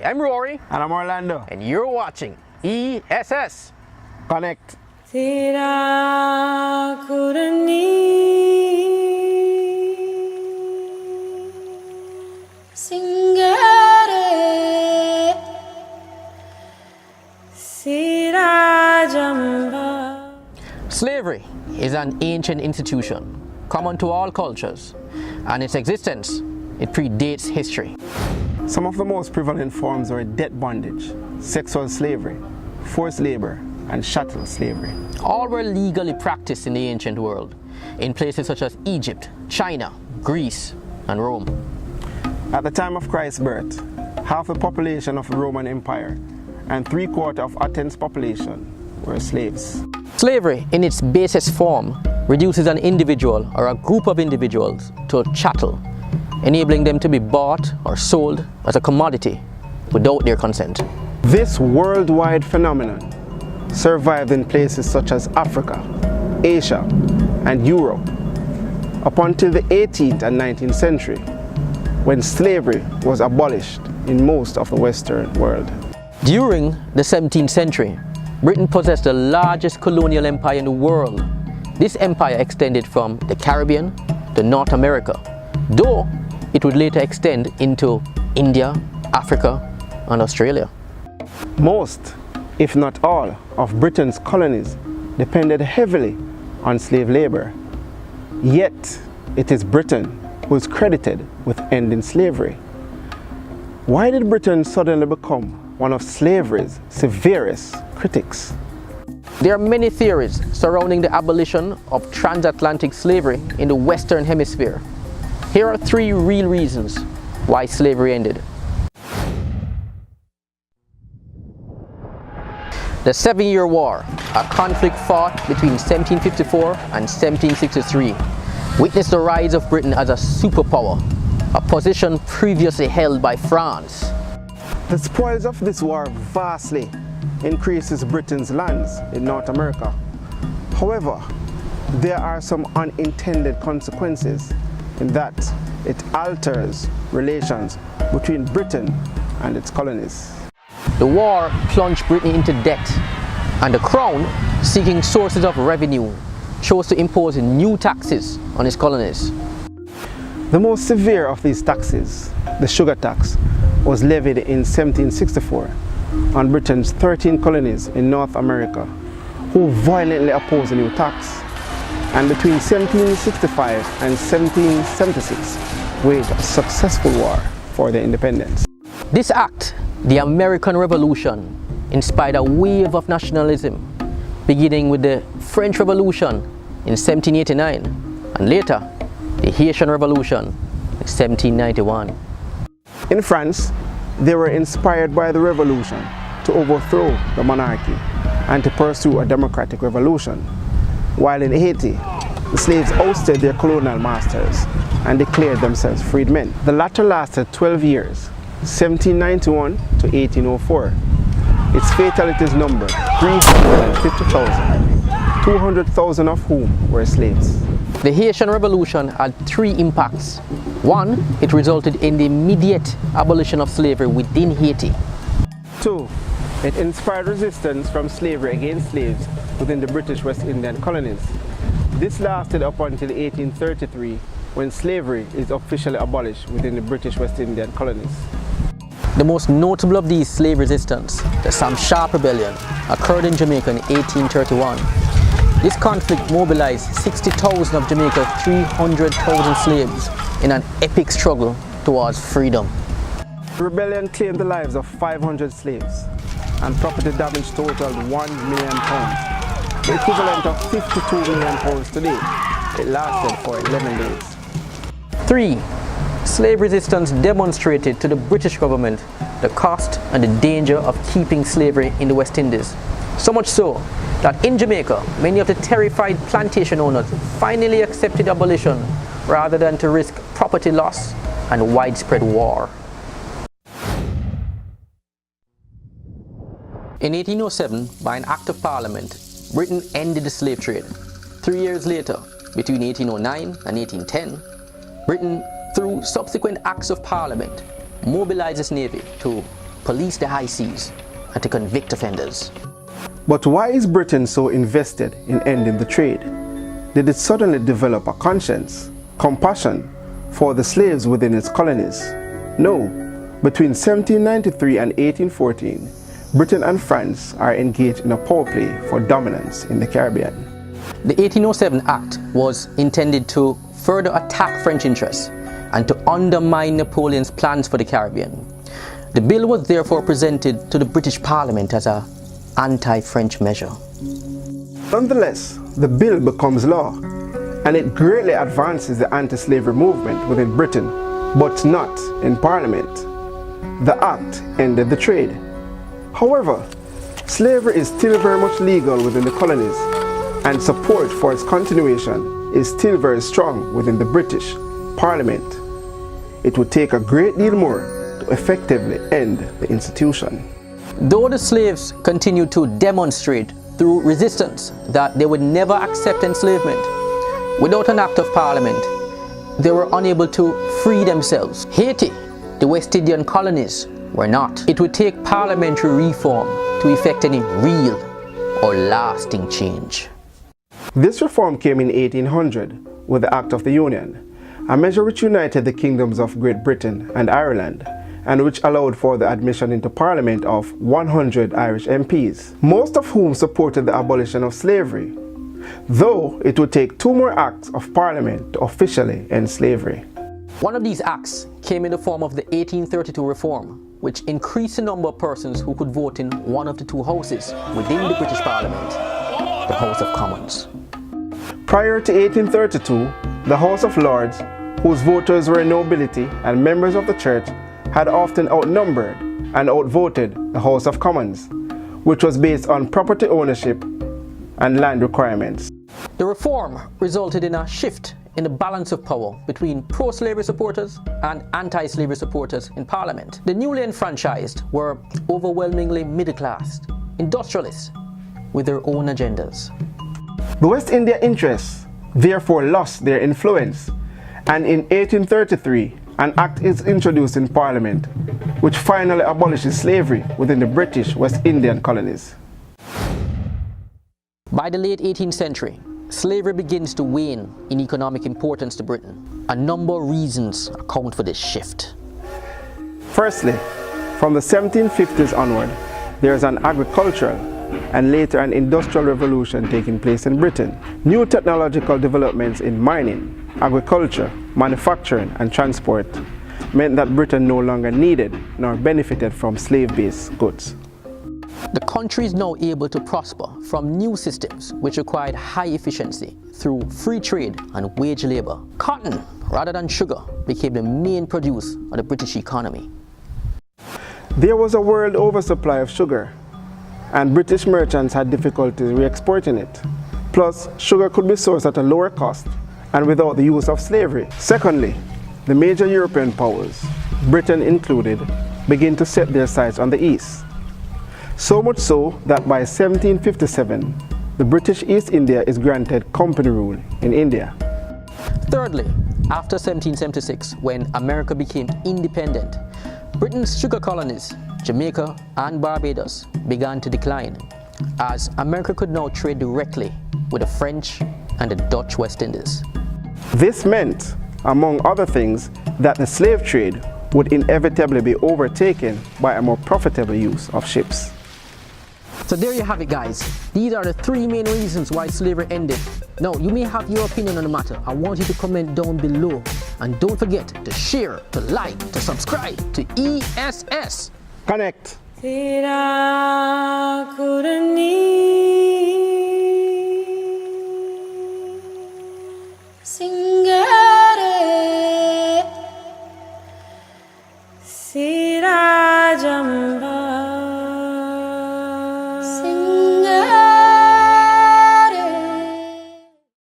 I'm Rory. And I'm Orlando. And you're watching ESS Connect. Slavery is an ancient institution, common to all cultures, and its existence, it predates history. Some of the most prevalent forms were debt bondage, sexual slavery, forced labor, and chattel slavery. All were legally practiced in the ancient world, in places such as Egypt, China, Greece, and Rome. At the time of Christ's birth, half the population of the Roman Empire and 3/4 of Athens' population were slaves. Slavery, in its basest form, reduces an individual or a group of individuals to a chattel, enabling them to be bought or sold as a commodity without their consent. This worldwide phenomenon survived in places such as Africa, Asia, and Europe up until the 18th and 19th century, when slavery was abolished in most of the Western world. During the 17th century, Britain possessed the largest colonial empire in the world. This empire extended from the Caribbean to North America, though it would later extend into India, Africa, and Australia. Most, if not all, of Britain's colonies depended heavily on slave labor. Yet, it is Britain who is credited with ending slavery. Why did Britain suddenly become one of slavery's severest critics? There are many theories surrounding the abolition of transatlantic slavery in the Western Hemisphere. Here are 3 real reasons why slavery ended. The 7-Year War, a conflict fought between 1754 and 1763, witnessed the rise of Britain as a superpower, a position previously held by France. The spoils of this war vastly increases Britain's lands in North America. However, there are some unintended consequences in that it alters relations between Britain and its colonies. The war plunged Britain into debt, and the Crown, seeking sources of revenue, chose to impose new taxes on its colonies. The most severe of these taxes, the sugar tax, was levied in 1764 on Britain's 13 colonies in North America, who violently opposed the new tax, and between 1765 and 1776 waged a successful war for their independence. This act, the American Revolution, inspired a wave of nationalism, beginning with the French Revolution in 1789 and later the Haitian Revolution in 1791. In France, they were inspired by the revolution to overthrow the monarchy and to pursue a democratic revolution, while in Haiti, the slaves ousted their colonial masters and declared themselves freedmen. The latter lasted 12 years, 1791 to 1804. Its fatalities numbered 350,000, 200,000 of whom were slaves. The Haitian Revolution had 3 impacts. 1, it resulted in the immediate abolition of slavery within Haiti. 2, it inspired resistance from slavery against slaves within the British West Indian colonies. This lasted up until 1833, when slavery is officially abolished within the British West Indian colonies. The most notable of these slave resistance, the Sam Sharp Rebellion, occurred in Jamaica in 1831. This conflict mobilized 60,000 of Jamaica's 300,000 slaves in an epic struggle towards freedom. The rebellion claimed the lives of 500 slaves, and property damage totaled £1 million, the equivalent of £52 million today. It lasted for 11 days. 3. Slave resistance demonstrated to the British government the cost and the danger of keeping slavery in the West Indies. So much so that in Jamaica, many of the terrified plantation owners finally accepted abolition rather than to risk property loss and widespread war. In 1807, by an Act of Parliament, Britain ended the slave trade. 3 years later, between 1809 and 1810, Britain, through subsequent Acts of Parliament, mobilized its navy to police the high seas and to convict offenders. But why is Britain so invested in ending the trade? Did it suddenly develop a conscience, compassion for the slaves within its colonies? No. Between 1793 and 1814, Britain and France are engaged in a power play for dominance in the Caribbean. The 1807 Act was intended to further attack French interests and to undermine Napoleon's plans for the Caribbean. The bill was therefore presented to the British Parliament as an anti-French measure. Nonetheless, the bill becomes law, and it greatly advances the anti-slavery movement within Britain, but not in Parliament. The act ended the trade. However, slavery is still very much legal within the colonies, and support for its continuation is still very strong within the British Parliament. It would take a great deal more to effectively end the institution. Though the slaves continued to demonstrate through resistance that they would never accept enslavement, without an act of Parliament, they were unable to free themselves. Haiti, the West Indian colonies, were not. It would take parliamentary reform to effect any real or lasting change. This reform came in 1800 with the Act of the Union, a measure which united the kingdoms of Great Britain and Ireland, and which allowed for the admission into Parliament of 100 Irish MPs, most of whom supported the abolition of slavery, though it would take 2 more acts of Parliament to officially end slavery. One of these acts came in the form of the 1832 reform, which increased the number of persons who could vote in one of the 2 houses within the British Parliament, the House of Commons. Prior to 1832, the House of Lords, whose voters were nobility and members of the church, had often outnumbered and outvoted the House of Commons, which was based on property ownership and land requirements. The reform resulted in a shift in the balance of power between pro-slavery supporters and anti-slavery supporters in Parliament. The newly enfranchised were overwhelmingly middle-class, industrialists with their own agendas. The West India interests therefore lost their influence, and in 1833, an act is introduced in Parliament which finally abolishes slavery within the British West Indian colonies. By the late 18th century, slavery begins to wane in economic importance to Britain. A number of reasons account for this shift. Firstly, from the 1750s onward, there is an agricultural and later an industrial revolution taking place in Britain. New technological developments in mining, agriculture, manufacturing and transport meant that Britain no longer needed nor benefited from slave-based goods. The country is now able to prosper from new systems which required high efficiency through free trade and wage labor. Cotton, rather than sugar, became the main produce of the British economy. There was a world oversupply of sugar, and British merchants had difficulty re-exporting it. Plus, sugar could be sourced at a lower cost and without the use of slavery. Secondly, the major European powers, Britain included, began to set their sights on the East. So much so that by 1757, the British East India is granted company rule in India. Thirdly, after 1776, when America became independent, Britain's sugar colonies, Jamaica and Barbados, began to decline, as America could now trade directly with the French and the Dutch West Indies. This meant, among other things, that the slave trade would inevitably be overtaken by a more profitable use of ships. So there you have it, guys. These are the 3 main reasons why slavery ended. Now, you may have your opinion on the matter. I want you to comment down below. And don't forget to share, to like, to subscribe to ESS. Connect. Tera Kurani